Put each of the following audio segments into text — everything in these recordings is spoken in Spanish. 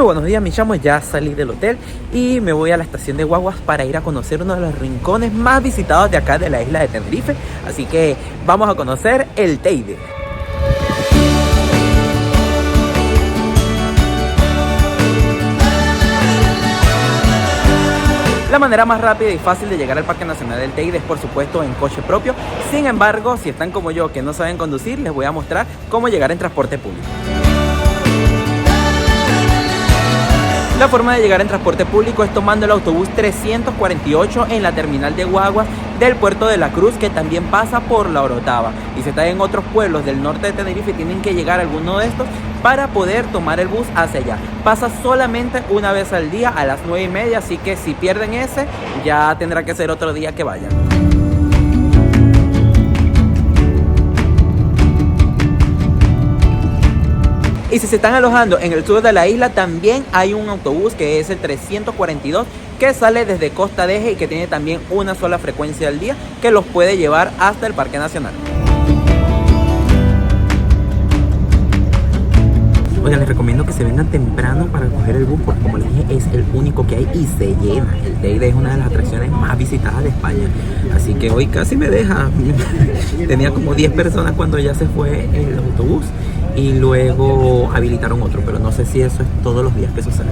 Muy buenos días, mis chamos, ya salí del hotel y me voy a la estación de guaguas para ir a conocer uno de los rincones más visitados de acá de la isla de Tenerife. Así que vamos a conocer el Teide. La manera más rápida y fácil de llegar al Parque Nacional del Teide es, por supuesto, en coche propio. Sin embargo, si están como yo que no saben conducir, les voy a mostrar cómo llegar en transporte público. La forma de llegar en transporte público es tomando el autobús 348 en la terminal de guaguas del puerto de La Cruz, que también pasa por La Orotava. Y si están en otros pueblos del norte de Tenerife, tienen que llegar a alguno de estos para poder tomar el bus hacia allá. Pasa solamente una vez al día a las 9:30, así que si pierden ese, ya tendrá que ser otro día que vayan. Y si se están alojando en el sur de la isla, también hay un autobús que es el 342 que sale desde Costa de Eje y que tiene también una sola frecuencia al día que los puede llevar hasta el Parque Nacional. Oigan, les recomiendo que se vengan temprano para coger el bus porque, como les dije, es el único que hay y se llena. El Teide es una de las atracciones más visitadas de España, así que hoy casi me deja. Tenía como 10 personas cuando ya se fue el autobús y luego habilitaron otro, pero no sé si eso es todos los días que sucede.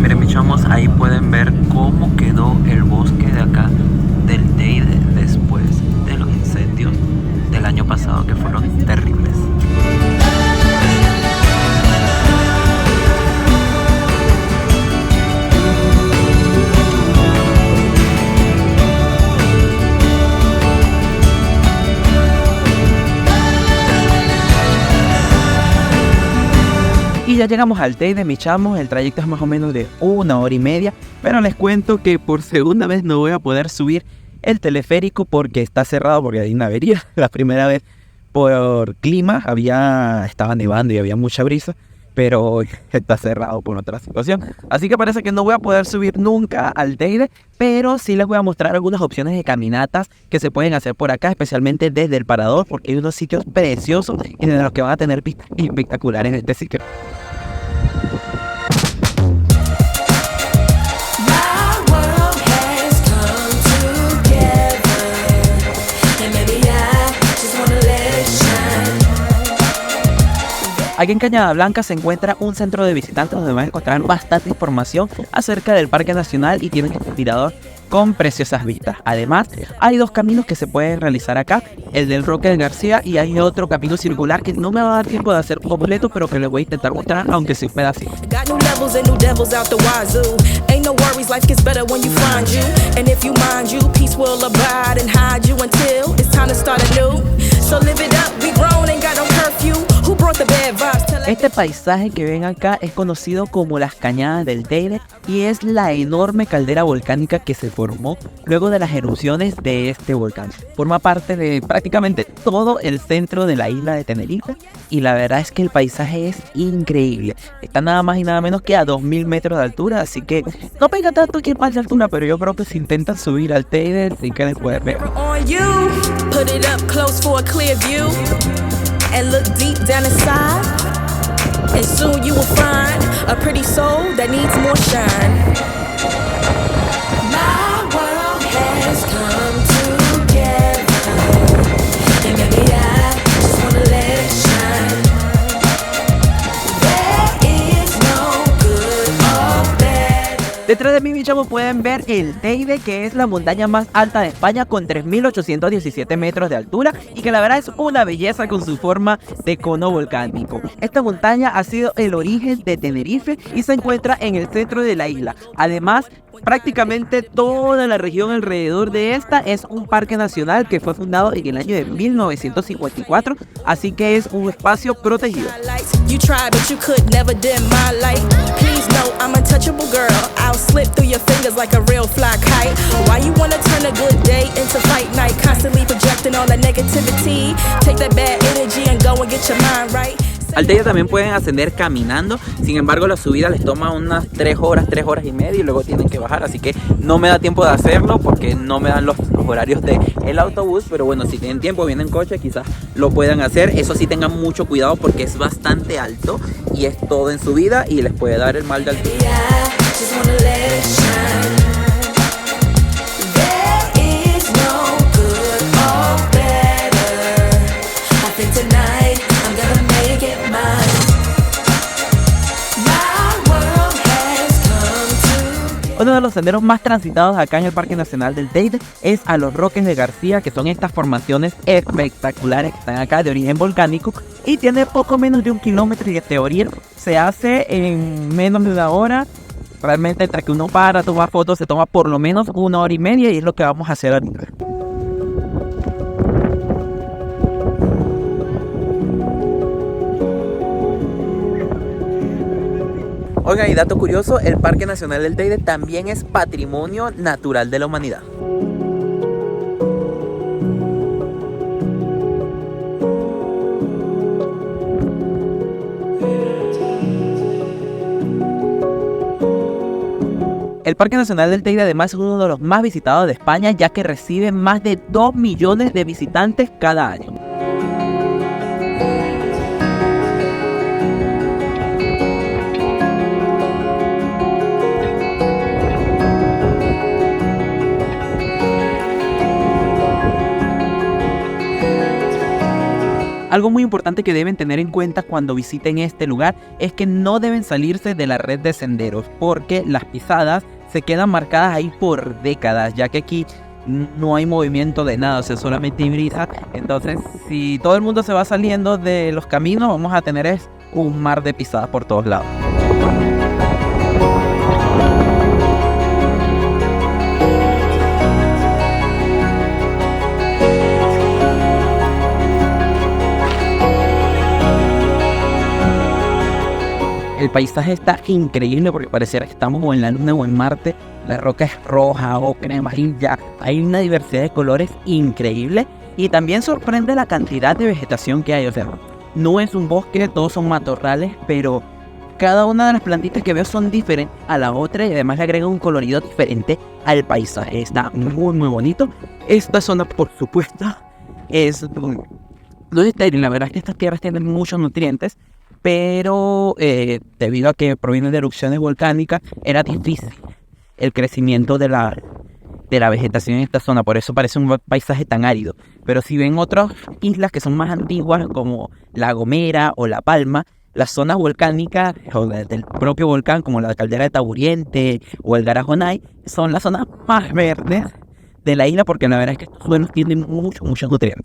Miren, mis chamos, ahí pueden ver cómo quedó el bosque de acá del Teide después de los incendios del año pasado, que fueron terribles. Y ya llegamos al Teide, mis chamos. El trayecto es más o menos de 1 hora y media, pero les cuento que por segunda vez no voy a poder subir el teleférico porque está cerrado, porque hay una avería. La primera vez por clima, estaba nevando y había mucha brisa, pero hoy está cerrado por otra situación. Así que parece que no voy a poder subir nunca al Teide, pero sí les voy a mostrar algunas opciones de caminatas que se pueden hacer por acá, especialmente desde el parador, porque hay unos sitios preciosos y de los que van a tener vistas espectaculares en este sitio. Aquí en Cañada Blanca se encuentra un centro de visitantes donde van a encontrar bastante información acerca del Parque Nacional y tienen un mirador con preciosas vistas. Además, hay dos caminos que se pueden realizar acá, el del Roque de García y hay otro camino circular que no me va a dar tiempo de hacer completo, pero que les voy a intentar mostrar, aunque sí pueda así. Este paisaje que ven acá es conocido como las Cañadas del Teide y es la enorme caldera volcánica que se formó luego de las erupciones de este volcán. Forma parte de prácticamente todo el centro de la isla de Tenerife y la verdad es que el paisaje es increíble. Está nada más y nada menos que a 2000 metros de altura, así que no pega tanto que más de altura, pero yo creo que si intentan subir al Teide sí que les pueden ver. And look deep down inside, and soon you will find a pretty soul that needs more shine. My world has come together, and maybe I just wanna let it shine. There is no good or bad. Detrás de mí, mis chavos, pueden ver el Teide, que es la montaña más alta de España con 3.817 metros de altura y que la verdad es una belleza con su forma de cono volcánico. Esta montaña ha sido el origen de Tenerife y se encuentra en el centro de la isla. Además, prácticamente toda la región alrededor de esta es un parque nacional que fue fundado en el año de 1954, así que es un espacio protegido. Slip through your fingers like a real fly kite. Why you wanna turn a good day into fight night? Constantly projecting all that negativity. Take that bad energy and go and get your mind right. Al Teide también pueden ascender caminando, sin embargo la subida les toma unas 3 horas y media y luego tienen que bajar, así que no me da tiempo de hacerlo porque no me dan los horarios del autobús, pero bueno, si tienen tiempo, vienen en coche, quizás lo puedan hacer. Eso sí, tengan mucho cuidado porque es bastante alto y es todo en subida y les puede dar el mal de altura. Uno de los senderos más transitados acá en el Parque Nacional del Teide es a los Roques de García, que son estas formaciones espectaculares que están acá de origen volcánico y tiene poco menos de 1 kilómetro y en teoría se hace en menos de 1 hora. Realmente entre que uno para, toma fotos, se toma por lo menos 1 hora y media y es lo que vamos a hacer ahorita. Oiga, y dato curioso, el Parque Nacional del Teide también es Patrimonio Natural de la Humanidad. El Parque Nacional del Teide además es uno de los más visitados de España, ya que recibe más de 2 millones de visitantes cada año. Algo muy importante que deben tener en cuenta cuando visiten este lugar es que no deben salirse de la red de senderos porque las pisadas se quedan marcadas ahí por décadas, ya que aquí no hay movimiento de nada, o sea, solamente hay brisa. Entonces, si todo el mundo se va saliendo de los caminos, vamos a tener un mar de pisadas por todos lados. El paisaje está increíble porque pareciera que estamos o en la luna o en Marte. La roca es roja, ocre, amarilla. Hay una diversidad de colores increíble y también sorprende la cantidad de vegetación que hay. O sea, no es un bosque, todos son matorrales, pero cada una de las plantitas que veo son diferentes a la otra y además le agrega un colorido diferente al paisaje. Está muy muy bonito. Esta zona, por supuesto, es no es estéril. La verdad es que estas tierras tienen muchos nutrientes, pero debido a que provienen de erupciones volcánicas, era difícil el crecimiento de la vegetación en esta zona, por eso parece un paisaje tan árido. Pero si ven otras islas que son más antiguas, como La Gomera o La Palma, las zonas volcánicas o del propio volcán, como la caldera de Taburiente o el Garajonay, son las zonas más verdes de la isla, porque la verdad es que estos suelos tienen muchos nutrientes.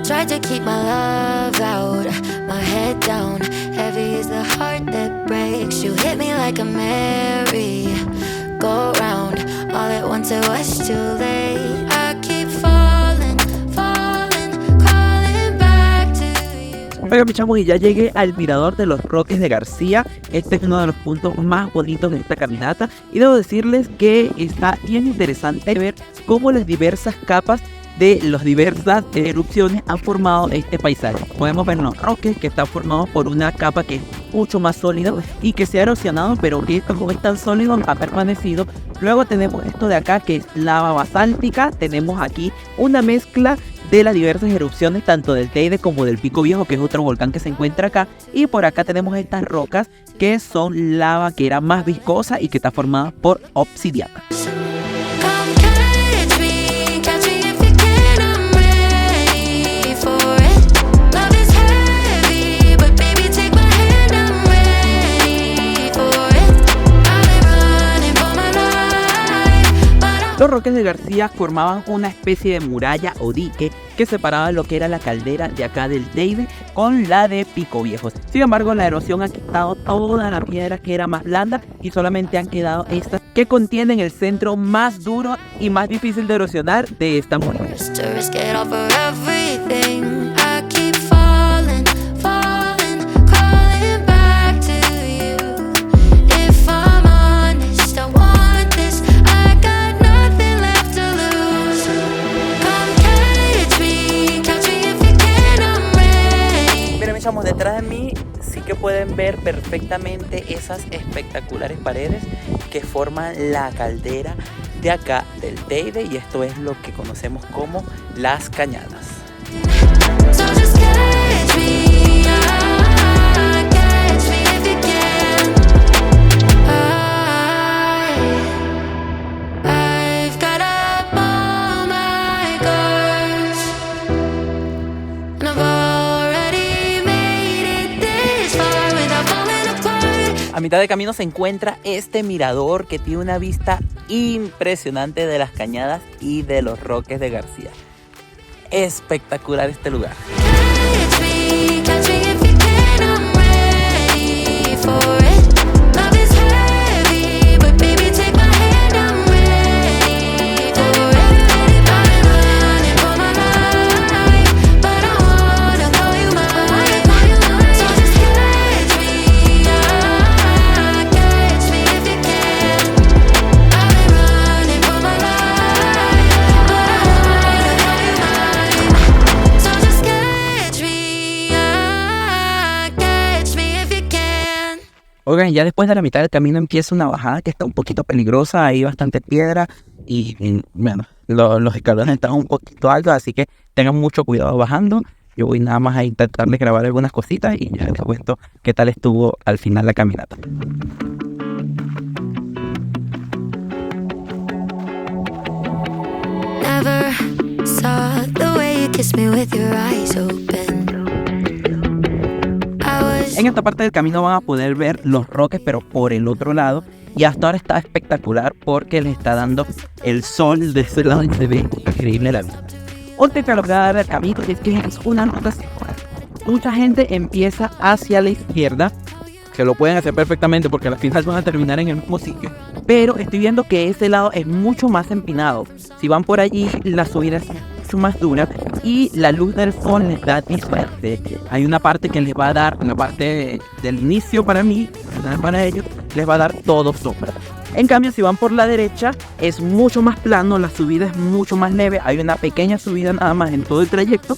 Tried to keep my love out, my head down. Heavy is the heart that breaks. You hit me like a merry-go-round. All at once it was too late. I keep falling, crawling back to you. Oiga, mis chamos, y ya llegué al mirador de los Roques de García. Este es uno de los puntos más bonitos de esta caminata. Y debo decirles que está bien interesante ver cómo las diversas capas de las diversas erupciones han formado este paisaje. Podemos ver los roques que están formados por una capa que es mucho más sólida y que se ha erosionado, pero que esto, como es tan sólido, ha permanecido. Luego tenemos esto de acá que es lava basáltica. Tenemos aquí una mezcla de las diversas erupciones, tanto del Teide como del Pico Viejo, que es otro volcán que se encuentra acá. Y por acá tenemos estas rocas que son lava que era más viscosa y que está formada por obsidiana. Los Roques de García formaban una especie de muralla o dique que separaba lo que era la caldera de acá del Teide con la de Pico Viejo. Sin embargo, la erosión ha quitado toda la piedra que era más blanda y solamente han quedado estas que contienen el centro más duro y más difícil de erosionar de esta muralla. chamos, detrás de mí sí que pueden ver perfectamente esas espectaculares paredes que forman la caldera de acá del Teide, y esto es lo que conocemos como Las Cañadas. So just catch me, catch me if you can. I've got up all my guards, and I've already made it this far without falling apart. A mitad de camino se encuentra este mirador que tiene una vista impresionante de las Cañadas y de los Roques de García. Espectacular este lugar. Catch me if you can, I'm ready for it. Love is heavy, but baby take my hand, I'm ready for it. I've been running for my life, but I wanna call you mine. So just catch me if you can. I've been running for my life, but I wanna call you mine. So just catch me if you can. Oigan, ya después de la mitad del camino empieza una bajada que está un poquito peligrosa, hay bastante piedra y bueno, los escalones están un poquito altos, así que tengan mucho cuidado bajando. Yo voy nada más a intentarles grabar algunas cositas y ya les cuento qué tal estuvo al final la caminata. Never saw the way you kissed me with your eyes open. En esta parte del camino van a poder ver los Roques, pero por el otro lado. Y hasta ahora está espectacular porque les está dando el sol de ese lado y se ve increíble la vista. Otra que lo que va a dar el camino es que es una rotación. Mucha gente empieza hacia la izquierda, que lo pueden hacer perfectamente porque al final van a terminar en el mismo sitio. Pero estoy viendo que ese lado es mucho más empinado. Si van por allí, la subida es mucho más dura y la luz del sol les da diferente. Hay una parte que les va a dar, una parte del inicio para mí, para ellos, les va a dar todo sombra. En cambio, si van por la derecha, es mucho más plano, la subida es mucho más leve. Hay una pequeña subida nada más en todo el trayecto.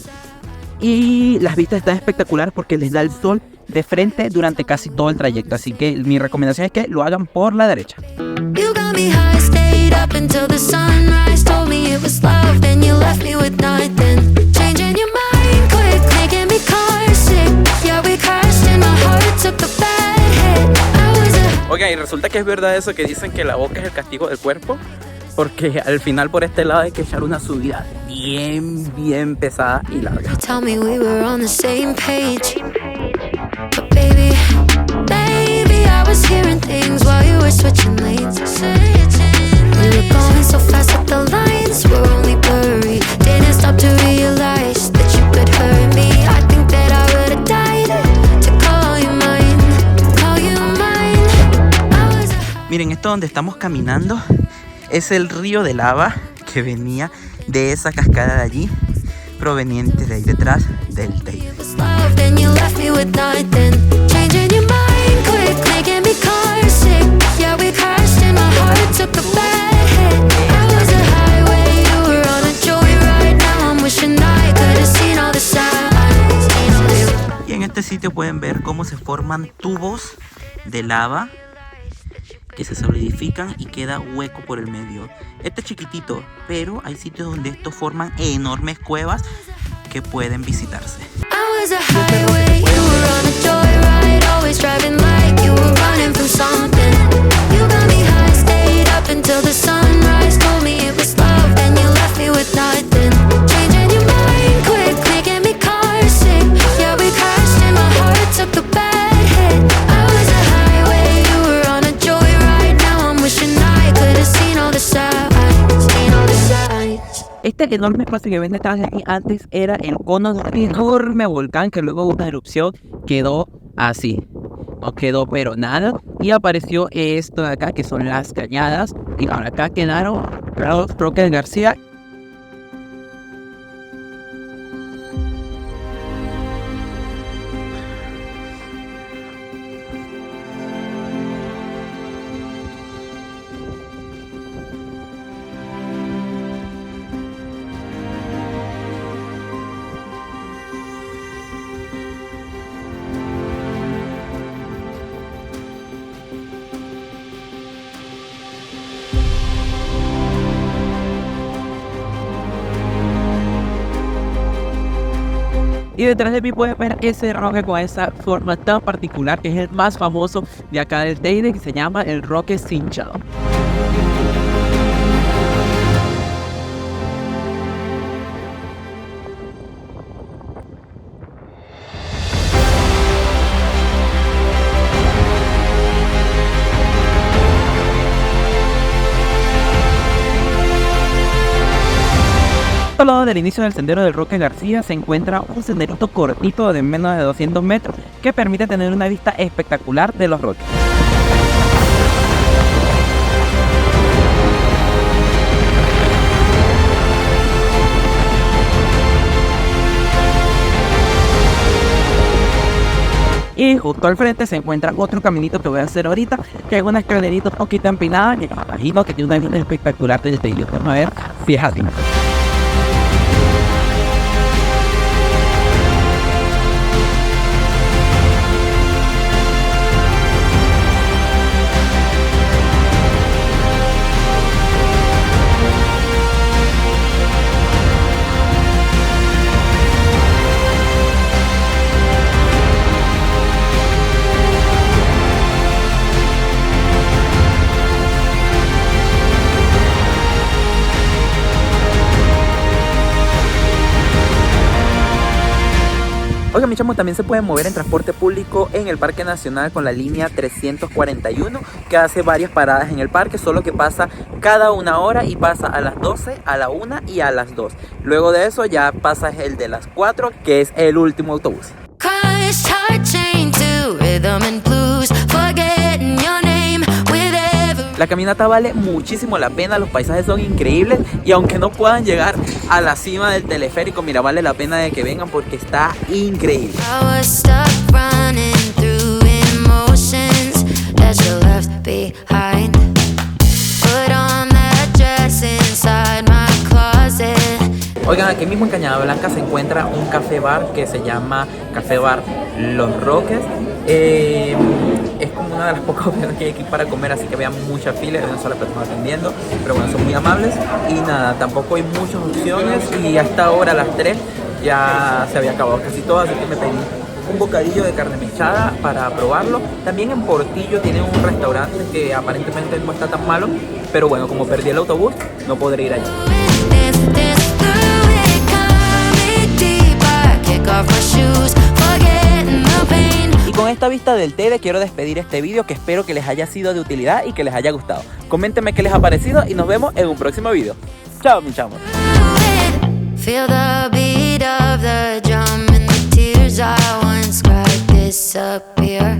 Y las vistas están espectaculares porque les da el sol de frente durante casi todo el trayecto. Así que mi recomendación es que lo hagan por la derecha. You got me high, stayed up until the sunrise. Told me it was love, then you left me with nothing. Changing your mind quick, making me car sick. Yeah, we crashed and my heart took a bad hit. I was a Oigan, y resulta que es verdad eso que dicen que la boca es el castigo del cuerpo. Porque al final por este lado hay que echar una subida bien pesada y larga. tell me we were on the same page. But baby, I was hearing things while you were switching lanes. We were going so fast that the lines were only blurry. Didn't stop to realize that you could hurt me. I think that I would have died to call you mine, call you mine. I was Miren, esto donde estamos caminando es el río de lava que venía de esa cascada de allí, proveniente de ahí detrás del Teide. It was love, then you left me with nothing. Changing your mind quick, making me car sick. Yeah, we crashed and my heart took a bad hit. I was a highway, you were on a joyride. Now I'm wishing I could have seen all the signs. Y en este sitio pueden ver cómo se forman tubos de lava que se solidifican y queda hueco por el medio. Este es chiquitito, pero hay sitios donde estos forman enormes cuevas que pueden visitarse. I was a highway, you were on a joyride. Always driving like you were running from something. You got me high, stayed up until the sunrise. Told me it was love, then you left me with nothing. Changing your mind quick, making me car sick. Yeah, we crashed and my heart took a bad hit. I was a highway, you were on a joyride. Now I'm wishing I could have seen all the signs, seen all the signs. Este enorme espacio que ven detrás de aquí antes era el cono de un enorme volcán que luego de una erupción quedó así. No quedó pero nada. Y apareció esto de acá que son las Cañadas. Y ahora acá quedaron los Roques de García. Y detrás de mí puedes ver ese roque con esa forma tan particular que es el más famoso de acá del Teide, que se llama el roque cinchado. Al lado del inicio del sendero del Roque García se encuentra un senderito cortito de menos de 200 metros que permite tener una vista espectacular de los roques. Y justo al frente se encuentra otro caminito que voy a hacer ahorita, que es una escalerita un poquito empinada, que imagino que tiene una vista espectacular del Teide. Vamos a ver, fíjate. Oiga, mi chamo, también se puede mover en transporte público en el Parque Nacional con la línea 341, que hace varias paradas en el parque, solo que pasa cada una hora y pasa a las 12, a la 1 y a las 2. Luego de eso ya pasa el de las 4, que es el último autobús. La caminata vale muchísimo la pena, los paisajes son increíbles y aunque no puedan llegar a la cima del teleférico, mira, vale la pena de que vengan porque está increíble. Oigan, aquí mismo en Cañada Blanca se encuentra un café bar que se llama Café Bar Los Roques. Es como una de las pocas opciones que hay aquí para comer, así que vean mucha fila de una sola persona atendiendo, pero bueno, son muy amables. Y nada, tampoco hay muchas opciones y hasta ahora a las 3 ya se había acabado casi todo, así que me pedí un bocadillo de carne mechada para probarlo. También en Portillo tienen un restaurante que aparentemente no está tan malo, pero bueno, como perdí el autobús, no podré ir allí. Y con esta vista del Teide quiero despedir este vídeo, que espero que les haya sido de utilidad y que les haya gustado. Coméntenme qué les ha parecido y nos vemos en un próximo vídeo. Chao, mis chamos. Feel the beat of the drum and the tears I once cried disappear.